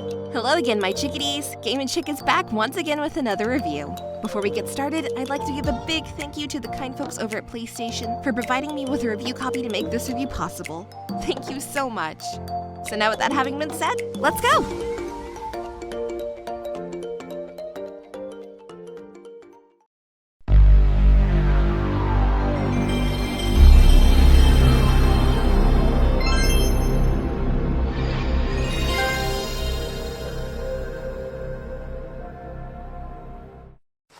Hello again, my chickadees! Game & Chick is back once again with another review. Before we get started, I'd like to give a big thank you to the kind folks over at PlayStation for providing me with a review copy to make this review possible. Thank you so much. So now with that having been said, let's go!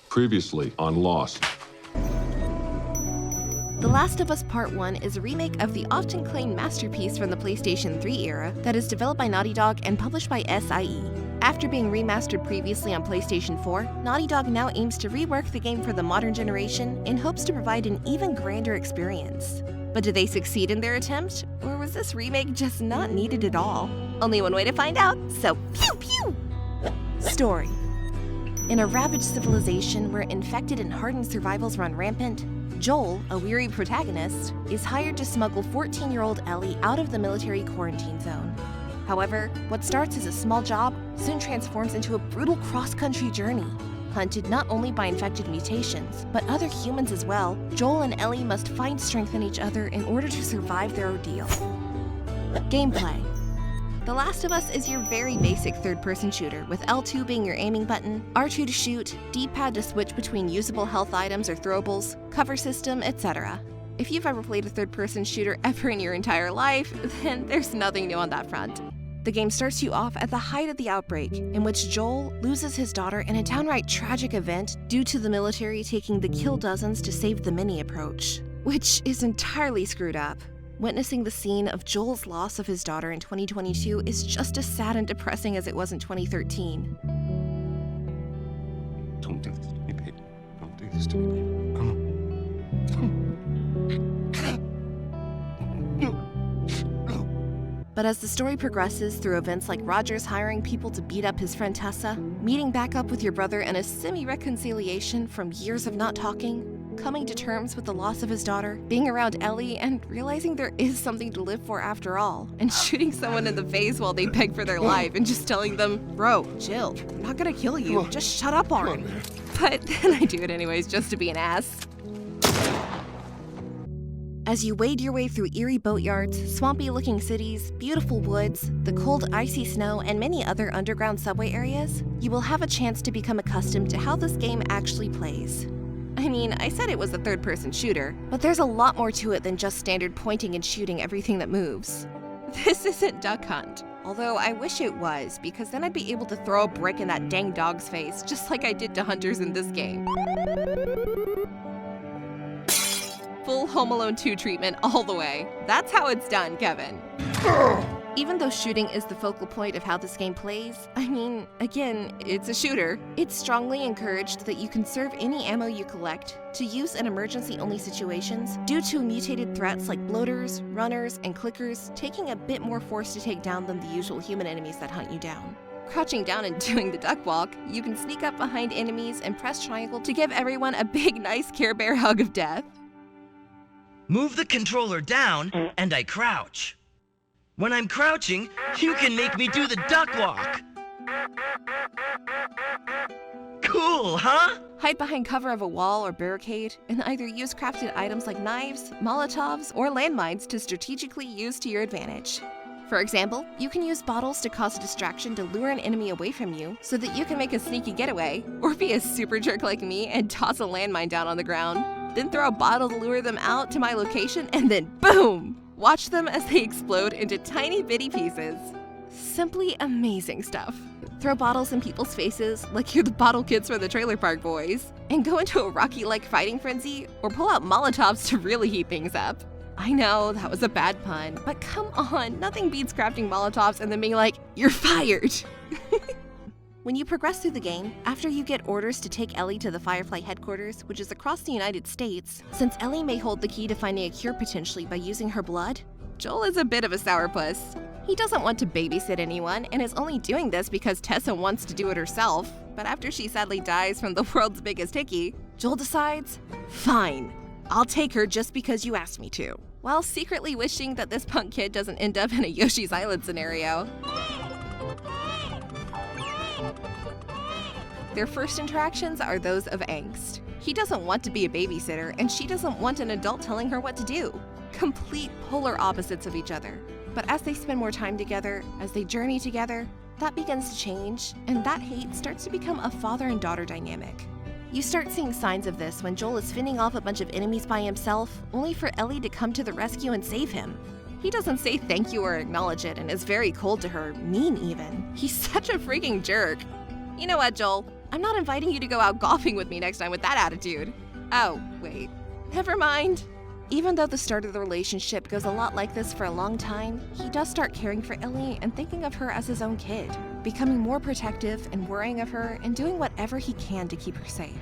Previously on Lost. The Last of Us Part 1 is a remake of the often claimed masterpiece from the PlayStation 3 era that is developed by Naughty Dog and published by SIE. After being remastered previously on PlayStation 4, Naughty Dog now aims to rework the game for the modern generation in hopes to provide an even grander experience. But did they succeed in their attempt, or was this remake just not needed at all? Only one way to find out, so pew pew! Story. In a ravaged civilization where infected and hardened survivals run rampant, Joel, a weary protagonist, is hired to smuggle 14-year-old Ellie out of the military quarantine zone. However, what starts as a small job soon transforms into a brutal cross-country journey. Hunted not only by infected mutations, but other humans as well, Joel and Ellie must find strength in each other in order to survive their ordeal. Gameplay. The Last of Us is your very basic third-person shooter, with L2 being your aiming button, R2 to shoot, D-pad to switch between usable health items or throwables, cover system, etc. If you've ever played a third-person shooter ever in your entire life, then there's nothing new on that front. The game starts you off at the height of the outbreak, in which Joel loses his daughter in a downright tragic event due to the military taking the kill dozens to save the many approach, which is entirely screwed up. Witnessing the scene of Joel's loss of his daughter in 2022 is just as sad and depressing as it was in 2013. Don't do this to me, babe. Don't do this to me, babe. Come on. But as the story progresses through events like Roger's hiring people to beat up his friend Tessa, meeting back up with your brother and a semi-reconciliation from years of not talking, coming to terms with the loss of his daughter, being around Ellie, and realizing there is something to live for after all, and shooting someone in the face while they beg for their life and just telling them, "Bro, chill, I'm not gonna kill you, just shut up already." But then I do it anyways just to be an ass. As you wade your way through eerie boatyards, swampy-looking cities, beautiful woods, the cold, icy snow, and many other underground subway areas, you will have a chance to become accustomed to how this game actually plays. I mean, I said it was a third-person shooter, but there's a lot more to it than just standard pointing and shooting everything that moves. This isn't Duck Hunt, although I wish it was, because then I'd be able to throw a brick in that dang dog's face, just like I did to hunters in this game. Full Home Alone 2 treatment all the way. That's how it's done, Kevin. Even though shooting is the focal point of how this game plays, I mean, again, it's a shooter. It's strongly encouraged that you conserve any ammo you collect to use in emergency-only situations due to mutated threats like bloaters, runners, and clickers taking a bit more force to take down than the usual human enemies that hunt you down. Crouching down and doing the duck walk, you can sneak up behind enemies and press triangle to give everyone a big, nice Care Bear hug of death. Move the controller down, and I crouch. When I'm crouching, you can make me do the duck walk. Cool, huh? Hide behind cover of a wall or barricade, and either use crafted items like knives, Molotovs, or landmines to strategically use to your advantage. For example, you can use bottles to cause a distraction to lure an enemy away from you so that you can make a sneaky getaway, or be a super jerk like me and toss a landmine down on the ground. Then throw a bottle to lure them out to my location, and then boom! Watch them as they explode into tiny bitty pieces. Simply amazing stuff. Throw bottles in people's faces like you're the bottle kids for the Trailer Park Boys, and go into a Rocky-like fighting frenzy, or pull out Molotovs to really heat things up. I know, that was a bad pun, but come on, nothing beats crafting Molotovs and then being like, "You're fired!" When you progress through the game, after you get orders to take Ellie to the Firefly headquarters, which is across the United States, since Ellie may hold the key to finding a cure potentially by using her blood, Joel is a bit of a sourpuss. He doesn't want to babysit anyone and is only doing this because Tessa wants to do it herself, but after she sadly dies from the world's biggest hickey, Joel decides, fine, I'll take her just because you asked me to, while secretly wishing that this punk kid doesn't end up in a Yoshi's Island scenario. Their first interactions are those of angst. He doesn't want to be a babysitter, and she doesn't want an adult telling her what to do. Complete polar opposites of each other. But as they spend more time together, as they journey together, that begins to change, and that hate starts to become a father and daughter dynamic. You start seeing signs of this when Joel is fending off a bunch of enemies by himself, only for Ellie to come to the rescue and save him. He doesn't say thank you or acknowledge it, and is very cold to her, mean even. He's such a freaking jerk. You know what, Joel? I'm not inviting you to go out golfing with me next time with that attitude. Oh, wait. Never mind. Even though the start of the relationship goes a lot like this for a long time, he does start caring for Ellie and thinking of her as his own kid, becoming more protective and worrying of her and doing whatever he can to keep her safe.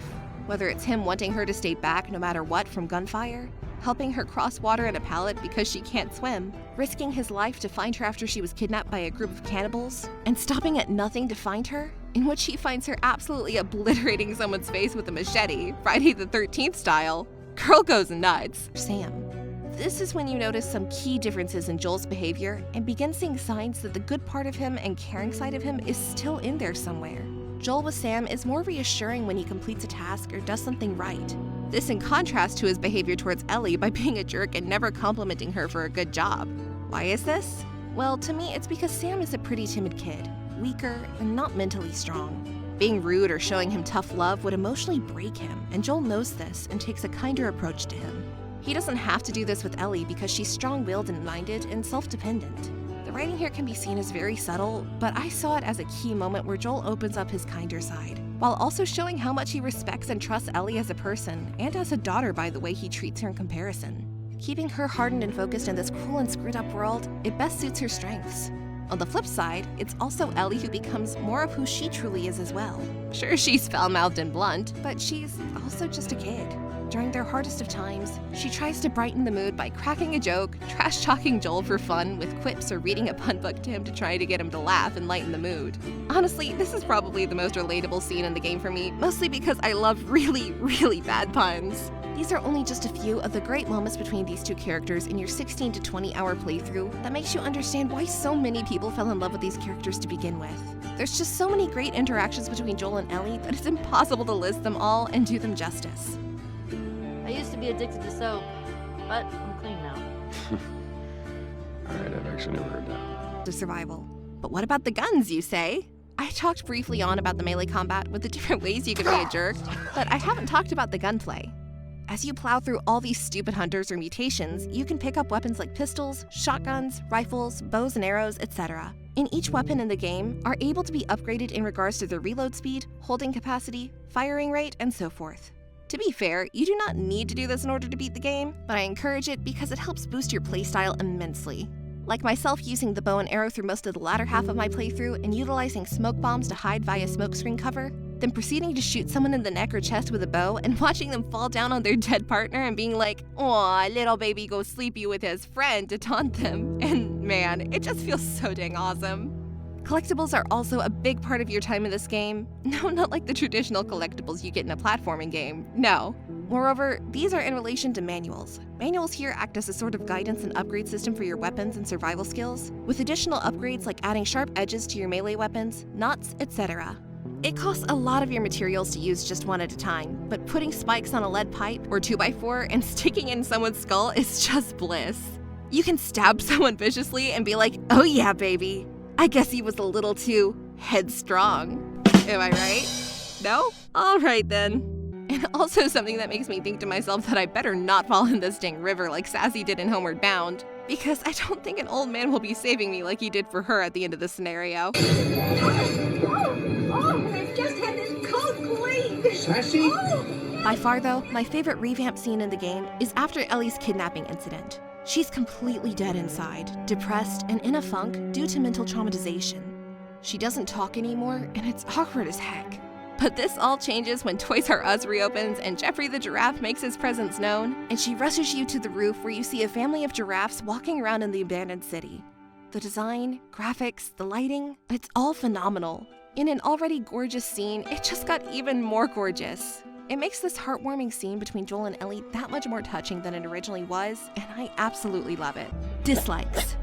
Whether it's him wanting her to stay back no matter what from gunfire, helping her cross water in a pallet because she can't swim, risking his life to find her after she was kidnapped by a group of cannibals, and stopping at nothing to find her, in which he finds her absolutely obliterating someone's face with a machete, Friday the 13th style. Girl goes nuts. Sam. This is when you notice some key differences in Joel's behavior and begin seeing signs that the good part of him and caring side of him is still in there somewhere. Joel with Sam is more reassuring when he completes a task or does something right. This in contrast to his behavior towards Ellie by being a jerk and never complimenting her for a good job. Why is this? Well, to me, it's because Sam is a pretty timid kid, weaker and not mentally strong. Being rude or showing him tough love would emotionally break him, and Joel knows this and takes a kinder approach to him. He doesn't have to do this with Ellie because she's strong-willed and minded and self-dependent. The writing here can be seen as very subtle, but I saw it as a key moment where Joel opens up his kinder side, while also showing how much he respects and trusts Ellie as a person, and as a daughter by the way he treats her in comparison. Keeping her hardened and focused in this cruel and screwed-up world, it best suits her strengths. On the flip side, it's also Ellie who becomes more of who she truly is as well. Sure, she's foul-mouthed and blunt, but she's also just a kid. During their hardest of times, she tries to brighten the mood by cracking a joke, trash-talking Joel for fun with quips or reading a pun book to him to try to get him to laugh and lighten the mood. Honestly, this is probably the most relatable scene in the game for me, mostly because I love really, really bad puns. These are only just a few of the great moments between these two characters in your 16 to 20 hour playthrough that makes you understand why so many people fell in love with these characters to begin with. There's just so many great interactions between Joel and Ellie that it's impossible to list them all and do them justice. I used to be addicted to soap, but I'm clean now. Alright, I've actually never heard that. To survival. But what about the guns, you say? I talked briefly on about the melee combat with the different ways you can be a jerk, but I haven't talked about the gunplay. As you plow through all these stupid hunters or mutations, you can pick up weapons like pistols, shotguns, rifles, bows and arrows, etc. And each weapon in the game are able to be upgraded in regards to their reload speed, holding capacity, firing rate, and so forth. To be fair, you do not need to do this in order to beat the game, but I encourage it because it helps boost your playstyle immensely. Like myself using the bow and arrow through most of the latter half of my playthrough and utilizing smoke bombs to hide via smokescreen cover, then proceeding to shoot someone in the neck or chest with a bow and watching them fall down on their dead partner and being like, "Aw, little baby goes sleepy with his friend," to taunt them. And man, it just feels so dang awesome. Collectibles are also a big part of your time in this game. No, not like the traditional collectibles you get in a platforming game, no. Moreover, these are in relation to manuals. Manuals here act as a sort of guidance and upgrade system for your weapons and survival skills, with additional upgrades like adding sharp edges to your melee weapons, knots, etc. It costs a lot of your materials to use just one at a time, but putting spikes on a lead pipe or 2x4 and sticking it in someone's skull is just bliss. You can stab someone viciously and be like, "Oh yeah, baby. I guess he was a little too headstrong." Am I right? No? Alright then. And also something that makes me think to myself that I better not fall in this dang river like Sassy did in Homeward Bound, because I don't think an old man will be saving me like he did for her at the end of the scenario. I've just had this coat cleaned! Sassy? By far though, my favorite revamp scene in the game is after Ellie's kidnapping incident. She's completely dead inside, depressed, and in a funk due to mental traumatization. She doesn't talk anymore, and it's awkward as heck. But this all changes when Toys R Us reopens and Jeffrey the giraffe makes his presence known, and she rushes you to the roof where you see a family of giraffes walking around in the abandoned city. The design, graphics, the lighting, it's all phenomenal. In an already gorgeous scene, it just got even more gorgeous. It makes this heartwarming scene between Joel and Ellie that much more touching than it originally was, and I absolutely love it. Dislikes.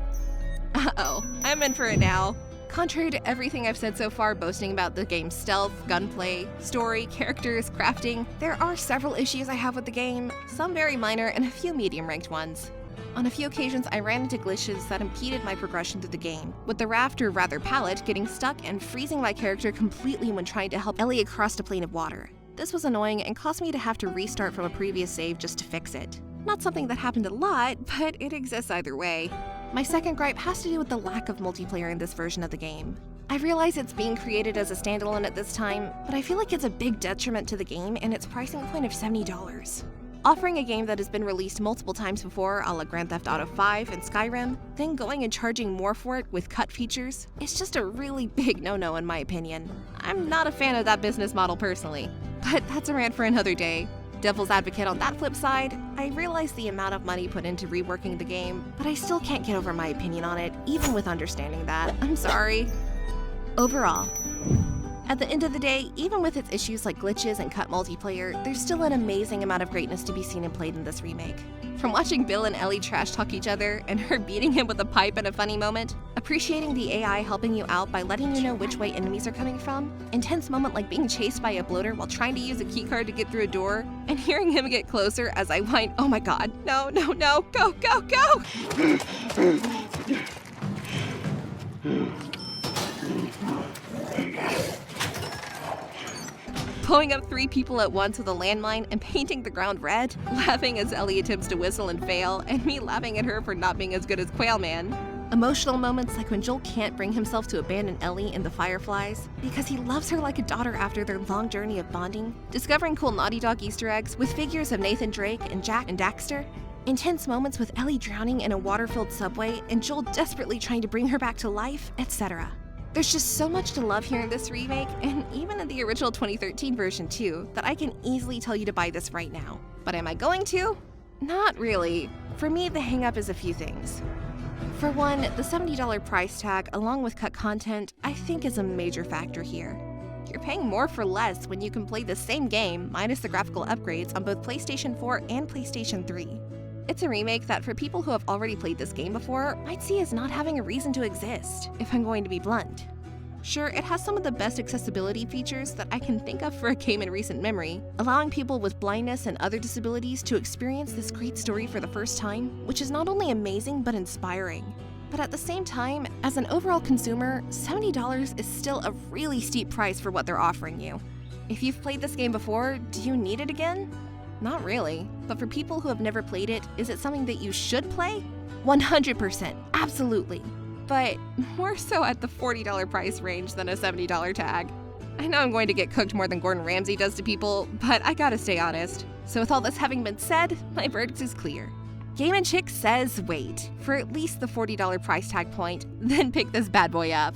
Uh-oh, I'm in for it now. Contrary to everything I've said so far boasting about the game's stealth, gunplay, story, characters, crafting, there are several issues I have with the game, some very minor and a few medium-ranked ones. On a few occasions, I ran into glitches that impeded my progression through the game, with the raft or rather pallet getting stuck and freezing my character completely when trying to help Ellie across a plane of water. This was annoying and caused me to have to restart from a previous save just to fix it. Not something that happened a lot, but it exists either way. My second gripe has to do with the lack of multiplayer in this version of the game. I realize it's being created as a standalone at this time, but I feel like it's a big detriment to the game and its pricing point of $70. Offering a game that has been released multiple times before, a la Grand Theft Auto 5 and Skyrim, then going and charging more for it with cut features, it's just a really big no-no in my opinion. I'm not a fan of that business model personally, but that's a rant for another day. Devil's advocate on that flip side, I realize the amount of money put into reworking the game, but I still can't get over my opinion on it, even with understanding that. I'm sorry. Overall, at the end of the day, even with its issues like glitches and cut multiplayer, there's still an amazing amount of greatness to be seen and played in this remake. From watching Bill and Ellie trash talk each other and her beating him with a pipe in a funny moment, appreciating the AI helping you out by letting you know which way enemies are coming from, intense moment like being chased by a bloater while trying to use a keycard to get through a door, and hearing him get closer as I whine, "Oh my god, no, no, no, go, go, go!" Blowing up 3 people at once with a landmine and painting the ground red, laughing as Ellie attempts to whistle and fail, and me laughing at her for not being as good as Quail Man. Emotional moments like when Joel can't bring himself to abandon Ellie in the Fireflies because he loves her like a daughter after their long journey of bonding. Discovering cool Naughty Dog Easter eggs with figures of Nathan Drake and Jack and Daxter. Intense moments with Ellie drowning in a water-filled subway and Joel desperately trying to bring her back to life, etc. There's just so much to love here in this remake, and even in the original 2013 version too, that I can easily tell you to buy this right now. But am I going to? Not really. For me, the hang-up is a few things. For one, the $70 price tag, along with cut content, I think is a major factor here. You're paying more for less when you can play the same game, minus the graphical upgrades, on both PlayStation 4 and PlayStation 3. It's a remake that, for people who have already played this game before, might see as not having a reason to exist, if I'm going to be blunt. Sure, it has some of the best accessibility features that I can think of for a game in recent memory, allowing people with blindness and other disabilities to experience this great story for the first time, which is not only amazing but inspiring. But at the same time, as an overall consumer, $70 is still a really steep price for what they're offering you. If you've played this game before, do you need it again? Not really, but for people who have never played it, is it something that you should play? 100%, absolutely. But more so at the $40 price range than a $70 tag. I know I'm going to get cooked more than Gordon Ramsay does to people, but I gotta stay honest. So with all this having been said, my verdict is clear. Game & Chick says wait for at least the $40 price tag point, then pick this bad boy up.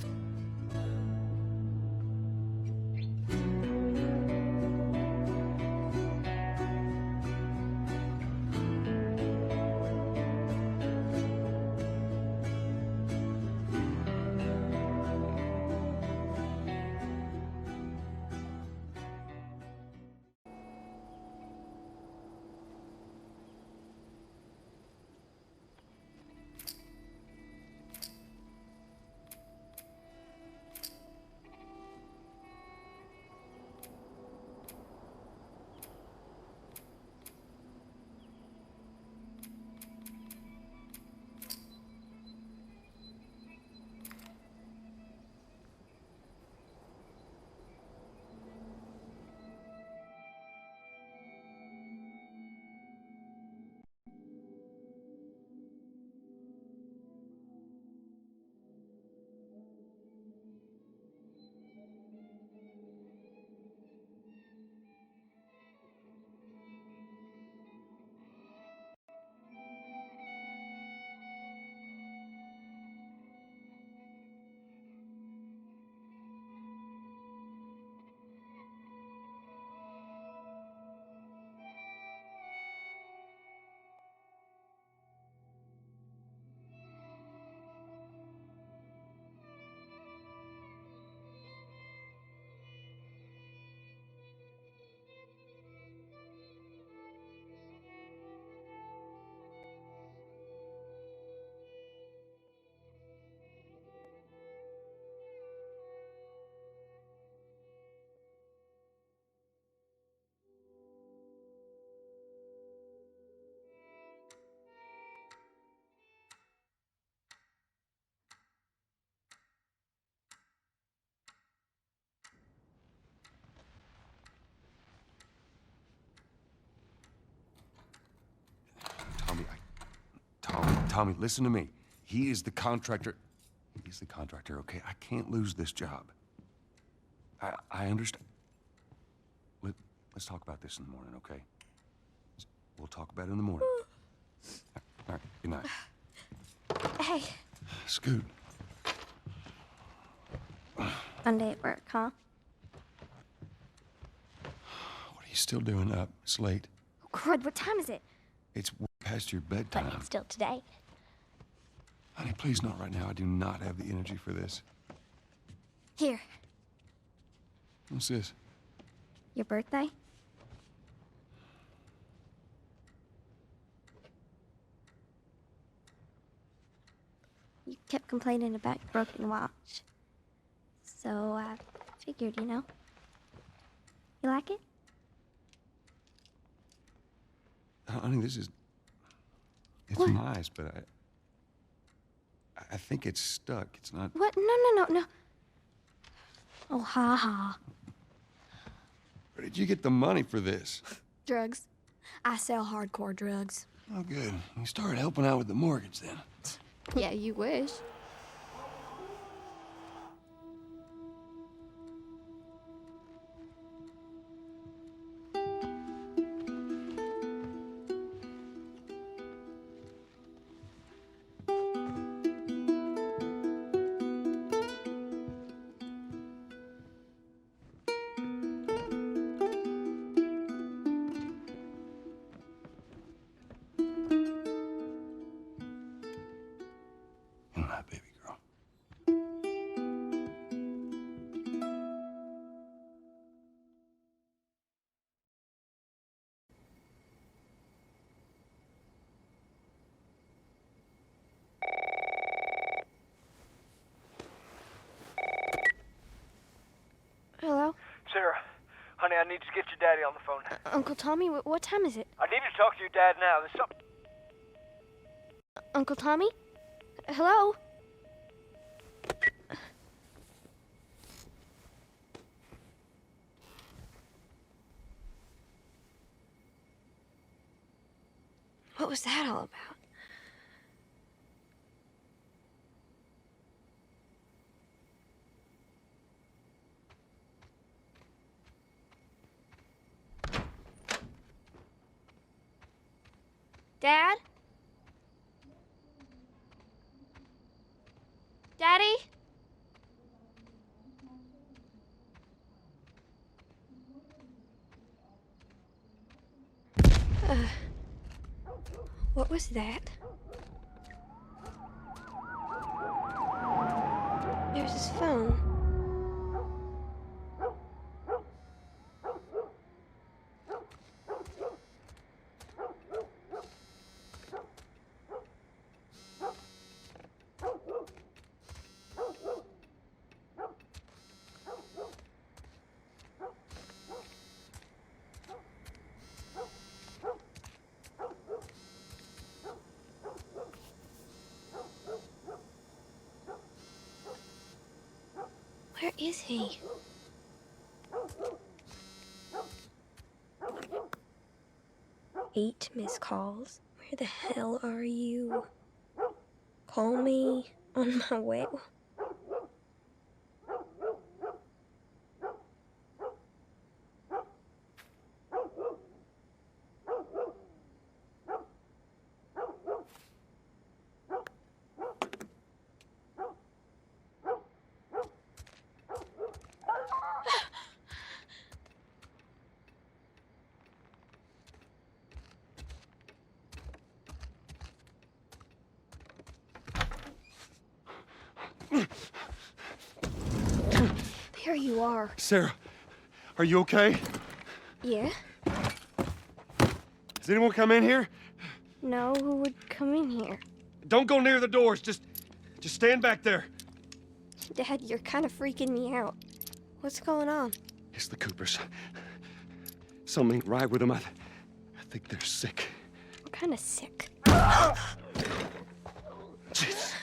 Tommy, listen to me. He is the contractor. He's the contractor, okay? I can't lose this job. I understand. Let's talk about this in the morning, okay? We'll talk about it in the morning. All right, good night. Hey. Scoot. Monday at work, huh? What are you still doing up? It's late. Oh, crud, what time is it? It's past your But bedtime. it's still today. Honey, please not right now. I do not have the energy for this. Here, What's this? your birthday? You kept complaining about your broken watch. So I figured, you know. You like it? Honey, this is... It's What? nice, but I think it's stuck. It's not... What? No. Oh, ha ha. Where did you get the money for this? Drugs. I sell hardcore drugs. Oh, good. You started helping out with the mortgage then. Yeah, you wish. Good night, baby girl. Hello? Sarah, honey, I need to get your daddy on the phone. Uncle Tommy, what time is it? I need to talk to your dad now. There's something... Uncle Tommy? Hello? What was that all about? Dad? Daddy? What was that? There's his phone. Where is he? Eight missed calls. Where the hell are you? Call me on my way. There you are. Sarah, are you okay? Yeah? Has anyone come in here? No, who would come in here? Don't go near the doors. Just stand back there. Dad, you're kind of freaking me out. What's going on? It's the Coopers. Something ain't right with them. I think they're sick. What kind of sick? Jeez.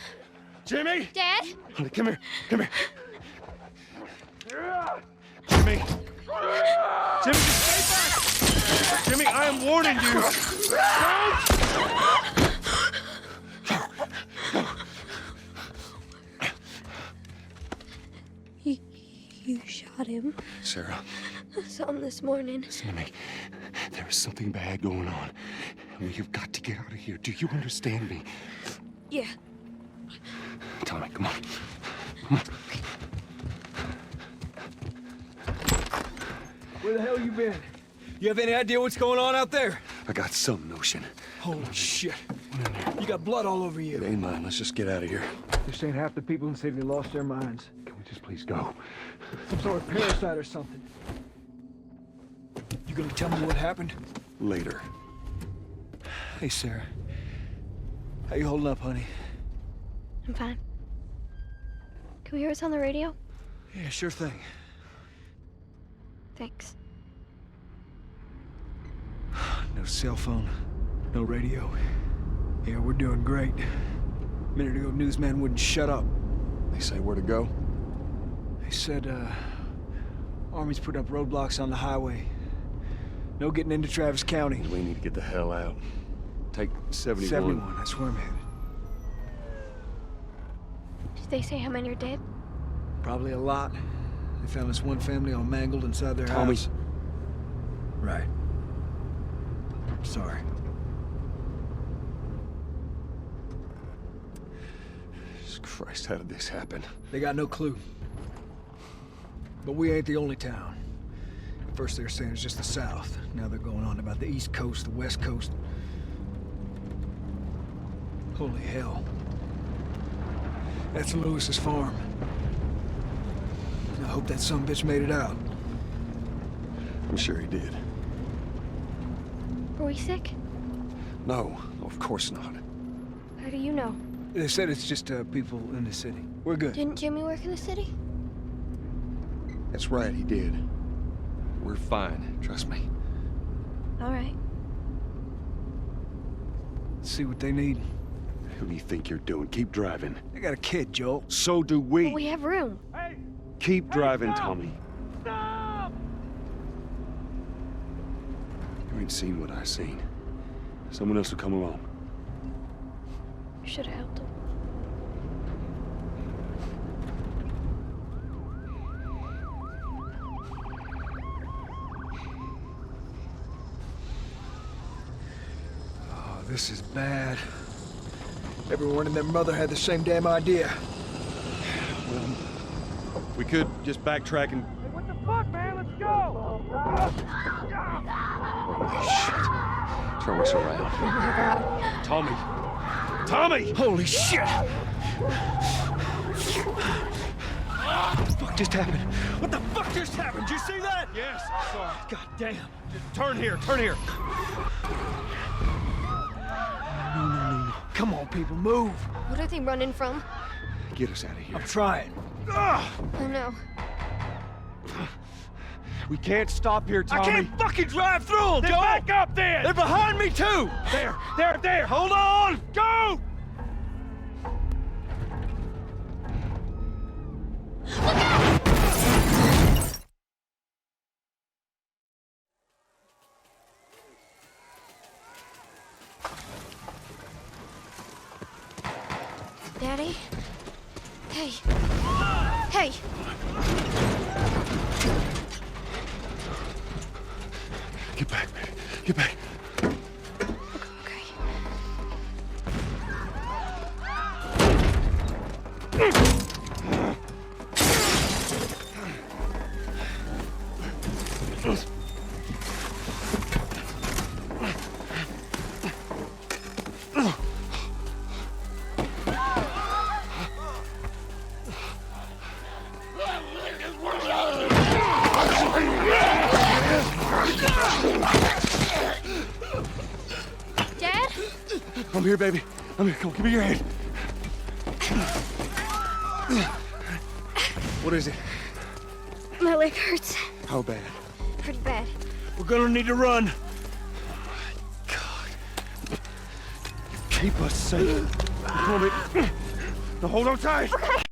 Jimmy! Dad? Honey, come here. Come here. Jimmy! Jimmy, just stay back! Jimmy, I am warning you! Don't! You shot him. Sarah, I saw him this morning. listen to me. There is something bad going on. We have got to get out of here. Do you understand me? Yeah. Tommy, come on. Come on. Where the hell you been? You have any idea what's going on out there? I got some notion. Holy shit. You got blood all over you. It ain't mine. Let's just get out of here. This ain't half the people in the city lost their minds. Can we just please go? Some sort of parasite or something. You gonna tell me what happened? Later. Hey, Sarah. How you holding up, honey? I'm fine. Can we hear us on the radio? Yeah, sure thing. Thanks. No cell phone, no radio. Yeah, we're doing great. A minute ago, newsman wouldn't shut up. They say where to go? They said, Army's put up roadblocks on the highway. No getting into Travis County. We need to get the hell out. Take 71. 71, that's where I'm headed. Did they say how many are dead? Probably a lot. They found this one family all mangled inside their Tommy. house. Right. Sorry. Jesus Christ, how did this happen? They got no clue. But we ain't the only town. At first they were saying it's just the South. Now they're going on about the East Coast, the West Coast. Holy hell. That's Lewis's farm. I hope that sumbitch made it out. I'm sure he did. Were we sick? No, of course not. How do you know? They said it's just people in the city. We're good. Didn't Jimmy work in the city? That's right, he did. We're fine, trust me. All right. Let's see what they need. Who do you think you're doing? Keep driving. They got a kid, Joel. So do we. But we have room. Keep driving, Tommy. You ain't seen what I seen. Someone else will come along. You should have helped him. Oh, this is bad. Everyone and their mother had the same damn idea. We could just backtrack and... What the fuck, man? Let's go! Holy shit. Turn us around. Tommy! Tommy! Holy shit! What the fuck just happened? What the fuck just happened? Did you see that? Yes, I saw it. God damn. Turn here, turn here. No. Come on, people, move. What are they running from? Get us out of here. I'm trying. Oh no. We can't stop here, Tommy. I can't fucking drive through them, Then Joel! back up then! They're behind me, too! There! Hold on! Go! Daddy? Hey. Hey! Get back, baby. Get back. Okay. Dad? I'm here, baby. I'm here. Come on, give me your hand. What is it? My leg hurts. How bad? Pretty bad. We're gonna need to run. God. Keep us safe. Come on, baby. Now hold on tight. Okay.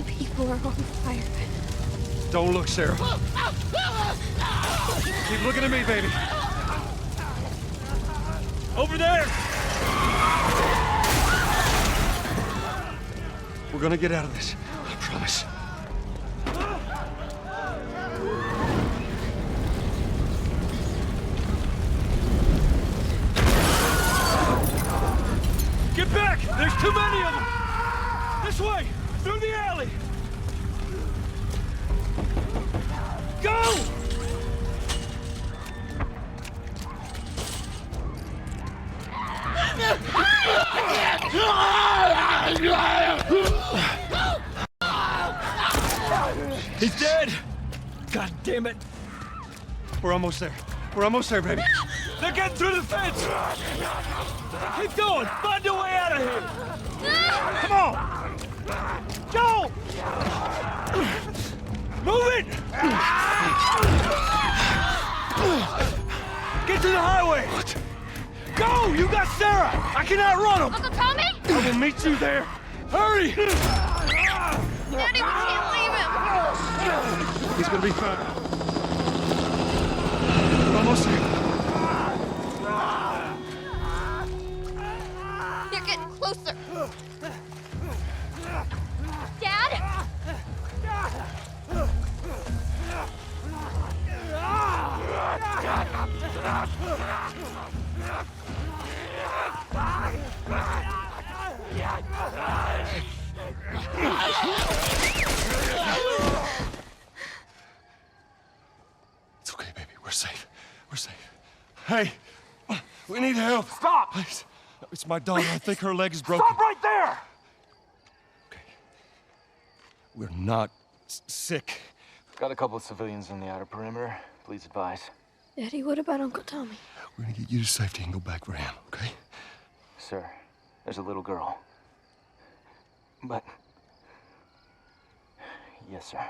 Those people are on fire. Don't look, Sarah. Keep looking at me, baby. Over there! We're gonna get out of this. I promise. Get back! There's too many of them! This way! Through the alley! Go! He's dead! God damn it! We're almost there. We're almost there, baby. They're getting through the fence! Keep going! Find a way out of here! Come on! Joel! Move it! Get to the highway! Go! You got Sarah! I cannot run him! Uncle Tommy? I will meet you there! Hurry! Daddy, we can't leave him. He's gonna be fine. We're almost there. They're getting closer. Dad? It's okay, baby. We're safe. We're safe. Hey, we need help. Stop! Please. It's my daughter. I think her leg is broken. Stop right there! Okay. We're not sick. Got a couple of civilians in the outer perimeter. Please advise. Daddy, what about Uncle Tommy? We're gonna get you to safety and go back for him, okay? Sir, there's a little girl. But... Yes, sir.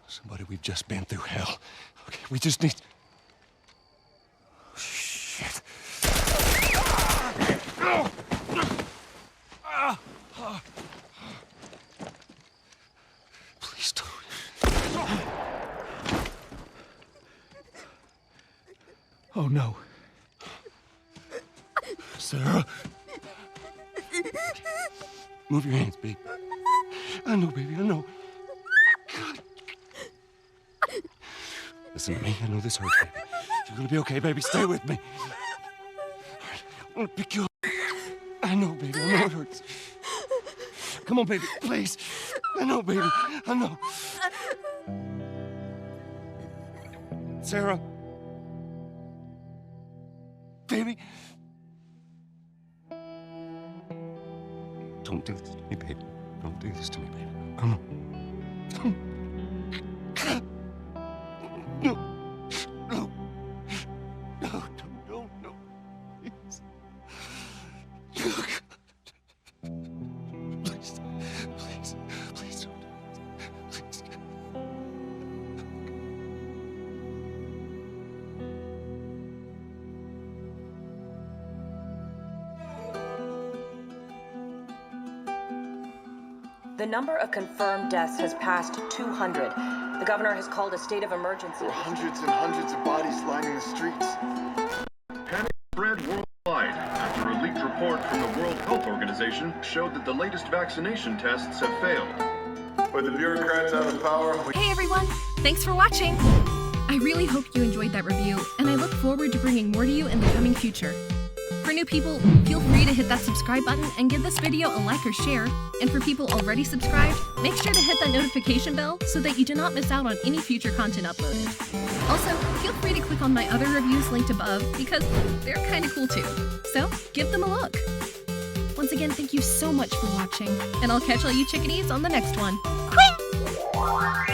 Somebody, we've just been through hell. Okay, we just need... Oh, shit. Please don't. Oh, no. Sarah. Move your hands, baby. I know, baby, I know. God. Listen to me. I know this hurts, baby. You're gonna be okay, baby. Stay with me. All right, I'm gonna pick you up. I know, baby. I know it hurts. Come on, baby. Please. I know, baby. I know. Sarah. Baby. Don't do this to me, baby. Don't do this to me, baby. Come on. No. No. No, no. Please. Please. Please don't. Please. The number of confirmed deaths has passed 200. The governor has called a state of emergency. There are hundreds and hundreds of bodies lining the streets. Panic spread worldwide after a leaked report from the World Health Organization showed that the latest vaccination tests have failed. With the bureaucrats out of power, Hey everyone, thanks for watching! I really hope you enjoyed that review, and I look forward to bringing more to you in the coming future. For new people, feel free to hit that subscribe button and give this video a like or share, and for people already subscribed, make sure to hit that notification bell so that you do not miss out on any future content uploaded. Also, feel free to click on my other reviews linked above because they're kinda cool too, so give them a look. Once again, thank you so much for watching, and I'll catch all you chickadees on the next one. Quing!